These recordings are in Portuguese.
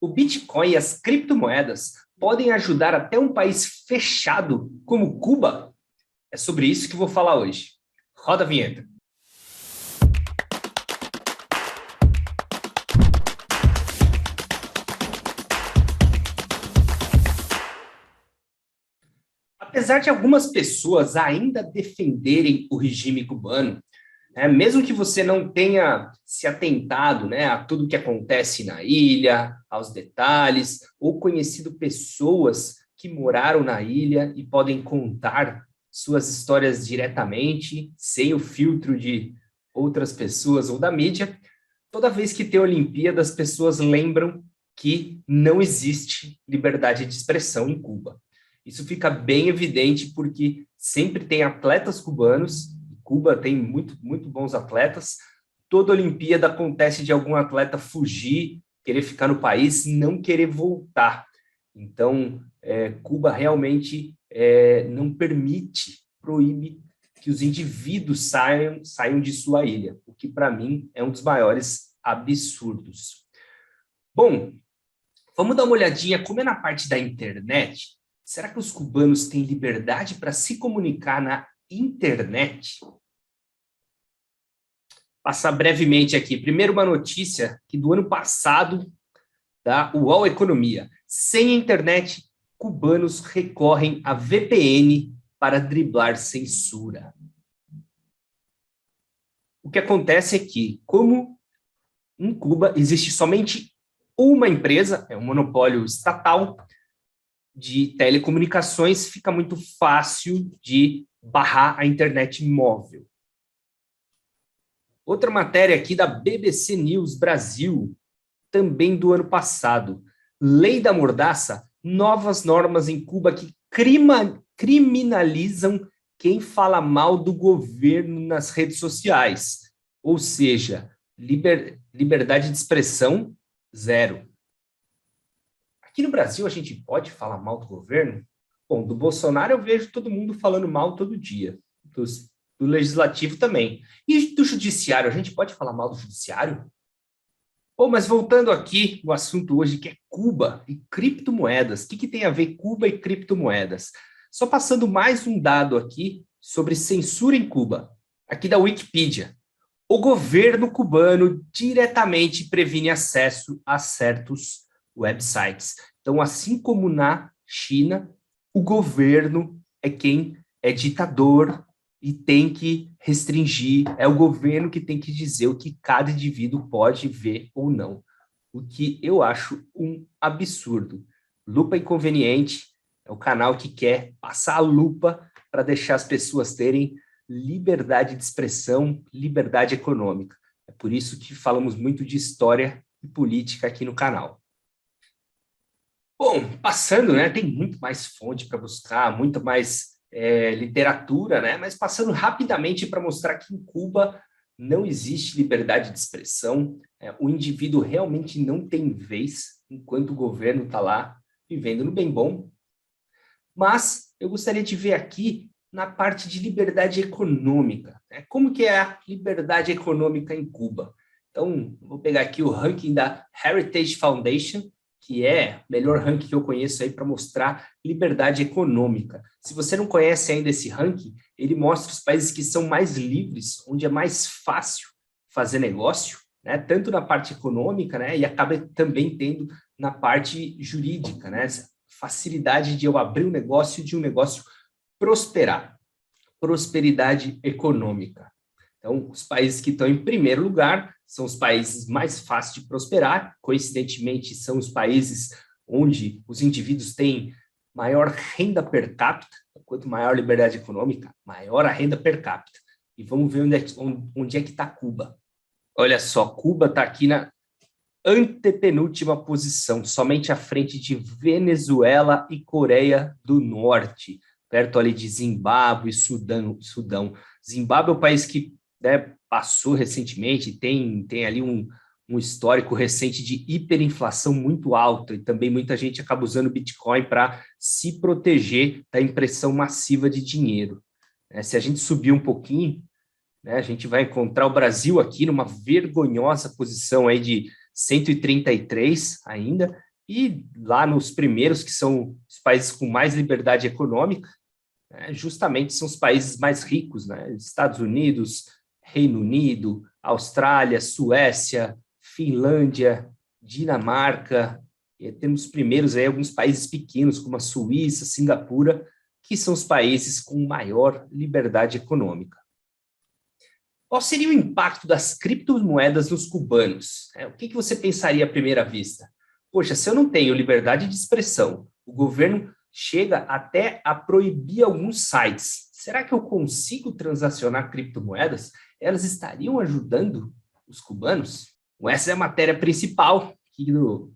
O Bitcoin e as criptomoedas podem ajudar até um país fechado como Cuba? É sobre isso que vou falar hoje. Roda a vinheta. Apesar de algumas pessoas ainda defenderem o regime cubano, mesmo que você não tenha se atentado, a tudo que acontece na ilha, aos detalhes, ou conhecido pessoas que moraram na ilha e podem contar suas histórias diretamente, sem o filtro de outras pessoas ou da mídia, toda vez que tem Olimpíada, as pessoas lembram que não existe liberdade de expressão em Cuba. Isso fica bem evidente porque sempre tem atletas cubanos. Cuba tem muito bons atletas. Toda Olimpíada acontece de algum atleta fugir, querer ficar no país, não querer voltar. Então, Cuba realmente não permite, proíbe que os indivíduos saiam de sua ilha, o que para mim é um dos maiores absurdos. Bom, vamos dar uma olhadinha como é na parte da internet. Será que os cubanos têm liberdade para se comunicar na internet? Passar brevemente aqui. Primeiro, uma notícia que do ano passado, da UOL Economia. Sem internet, cubanos recorrem a VPN para driblar censura. O que acontece é que, como em Cuba existe somente uma empresa, é um monopólio estatal, de telecomunicações, fica muito fácil de barrar a internet móvel. Outra matéria aqui da BBC News Brasil, também do ano passado. Lei da Mordaça, novas normas em Cuba que criminalizam quem fala mal do governo nas redes sociais. Ou seja, liberdade de expressão, zero. Aqui no Brasil, a gente pode falar mal do governo? Bom, do Bolsonaro eu vejo todo mundo falando mal todo dia. Do Legislativo também. E do Judiciário? A gente pode falar mal do Judiciário? Bom, mas voltando aqui no assunto hoje, que é Cuba e criptomoedas. O que tem a ver Cuba e criptomoedas? Só passando mais um dado aqui sobre censura em Cuba. Aqui da Wikipedia. O governo cubano diretamente previne acesso a certos websites. Então, assim como na China, o governo é quem é ditador e tem que restringir, é o governo que tem que dizer o que cada indivíduo pode ver ou não. O que eu acho um absurdo. Lupa Inconveniente é o canal que quer passar a lupa para deixar as pessoas terem liberdade de expressão, liberdade econômica. É por isso que falamos muito de história e política aqui no canal. Bom, passando, tem muito mais fonte para buscar, muito mais literatura, mas passando rapidamente para mostrar que em Cuba não existe liberdade de expressão, o indivíduo realmente não tem vez, enquanto o governo está lá vivendo no bem bom. Mas eu gostaria de ver aqui na parte de liberdade econômica. Como que é a liberdade econômica em Cuba? Então, vou pegar aqui o ranking da Heritage Foundation, que é o melhor ranking que eu conheço aí para mostrar liberdade econômica. Se você não conhece ainda esse ranking, ele mostra os países que são mais livres, onde é mais fácil fazer negócio, tanto na parte econômica, e acaba também tendo na parte jurídica, facilidade de eu abrir um negócio e de um negócio prosperar. Prosperidade econômica. Então, os países que estão em primeiro lugar são os países mais fáceis de prosperar, coincidentemente, são os países onde os indivíduos têm maior renda per capita. Quanto maior a liberdade econômica, maior a renda per capita. E vamos ver onde é que está Cuba. Olha só, Cuba está aqui na antepenúltima posição, somente à frente de Venezuela e Coreia do Norte, perto ali de Zimbábue e Sudão. Zimbábue é um país que passou recentemente, tem ali um histórico recente de hiperinflação muito alta, e também muita gente acaba usando Bitcoin para se proteger da impressão massiva de dinheiro. Se a gente subir um pouquinho, a gente vai encontrar o Brasil aqui numa vergonhosa posição aí de 133 ainda, e lá nos primeiros, que são os países com mais liberdade econômica, né, justamente são os países mais ricos, né? Estados Unidos, Reino Unido, Austrália, Suécia, Finlândia, Dinamarca, e temos primeiros aí alguns países pequenos, como a Suíça, Singapura, que são os países com maior liberdade econômica. Qual seria o impacto das criptomoedas nos cubanos? O que você pensaria à primeira vista? Poxa, se eu não tenho liberdade de expressão, o governo chega até a proibir alguns sites. Será que eu consigo transacionar criptomoedas? Elas estariam ajudando os cubanos? Essa é a matéria principal aqui do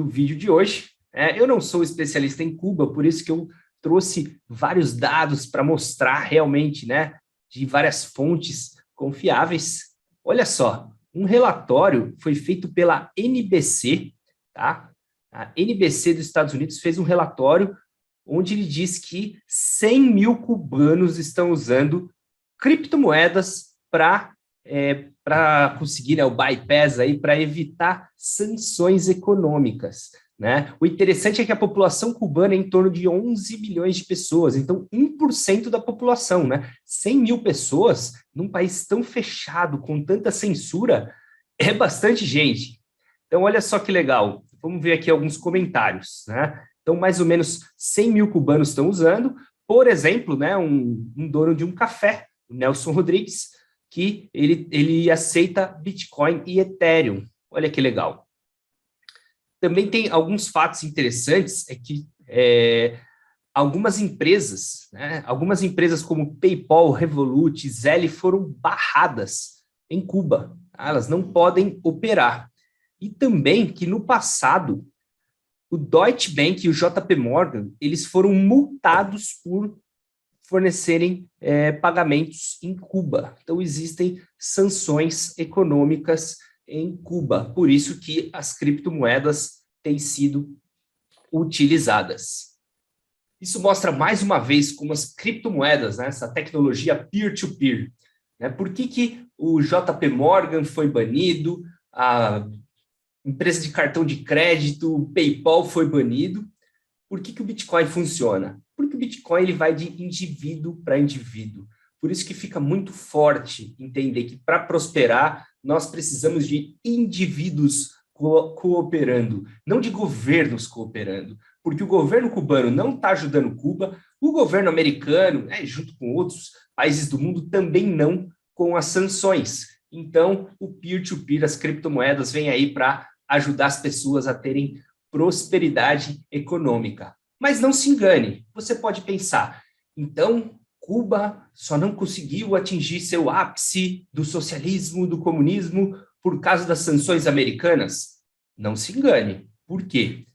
vídeo de hoje. Eu não sou especialista em Cuba, por isso que eu trouxe vários dados para mostrar realmente, né, de várias fontes confiáveis. Olha só, um relatório foi feito pela NBC, tá? A NBC dos Estados Unidos fez um relatório onde ele diz que 100 mil cubanos estão usando criptomoedas para conseguir, né, o bypass aí, para evitar sanções econômicas, né? O interessante é que a população cubana é em torno de 11 milhões de pessoas, então 1% da população, né? 100 mil pessoas num país tão fechado, com tanta censura, é bastante gente. Então, olha só que legal. Vamos ver aqui alguns comentários, né? Então, mais ou menos 100 mil cubanos estão usando. Por exemplo, né, um dono de um café, o Nelson Rodrigues, que ele aceita Bitcoin e Ethereum. Olha que legal. Também tem alguns fatos interessantes, que algumas empresas, né, algumas empresas como PayPal, Revolut, Zelle foram barradas em Cuba. Elas não podem operar. E também que no passado, o Deutsche Bank e o JP Morgan, eles foram multados por fornecerem pagamentos em Cuba. Então, existem sanções econômicas em Cuba, por isso que as criptomoedas têm sido utilizadas. Isso mostra mais uma vez como as criptomoedas, né, essa tecnologia peer-to-peer, né, por que o JP Morgan foi banido, a empresa de cartão de crédito, o PayPal foi banido. Por que o Bitcoin funciona? Porque o Bitcoin ele vai de indivíduo para indivíduo. Por isso que fica muito forte entender que para prosperar, nós precisamos de indivíduos cooperando, não de governos cooperando. Porque o governo cubano não está ajudando Cuba, o governo americano, junto com outros países do mundo, também não, com as sanções. Então, o peer-to-peer, as criptomoedas, vêm aí para ajudar as pessoas a terem prosperidade econômica. Mas não se engane, você pode pensar, então Cuba só não conseguiu atingir seu ápice do socialismo, do comunismo, por causa das sanções americanas? Não se engane. Por quê?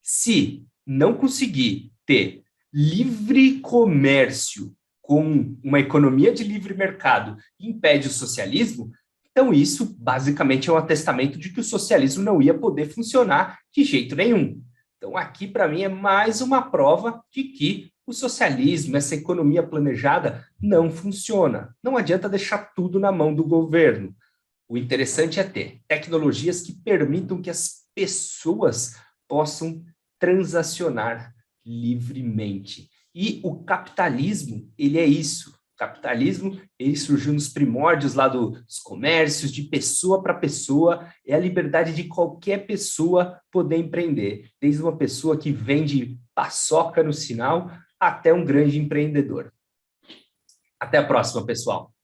Se não conseguir ter livre comércio com uma economia de livre mercado que impede o socialismo, então isso basicamente é um atestamento de que o socialismo não ia poder funcionar de jeito nenhum. Então aqui para mim é mais uma prova de que o socialismo, essa economia planejada, não funciona. Não adianta deixar tudo na mão do governo. O interessante é ter tecnologias que permitam que as pessoas possam transacionar livremente. E o capitalismo, ele é isso. O capitalismo, ele surgiu nos primórdios lá dos comércios, de pessoa para pessoa, é a liberdade de qualquer pessoa poder empreender, desde uma pessoa que vende paçoca no sinal até um grande empreendedor. Até a próxima, pessoal.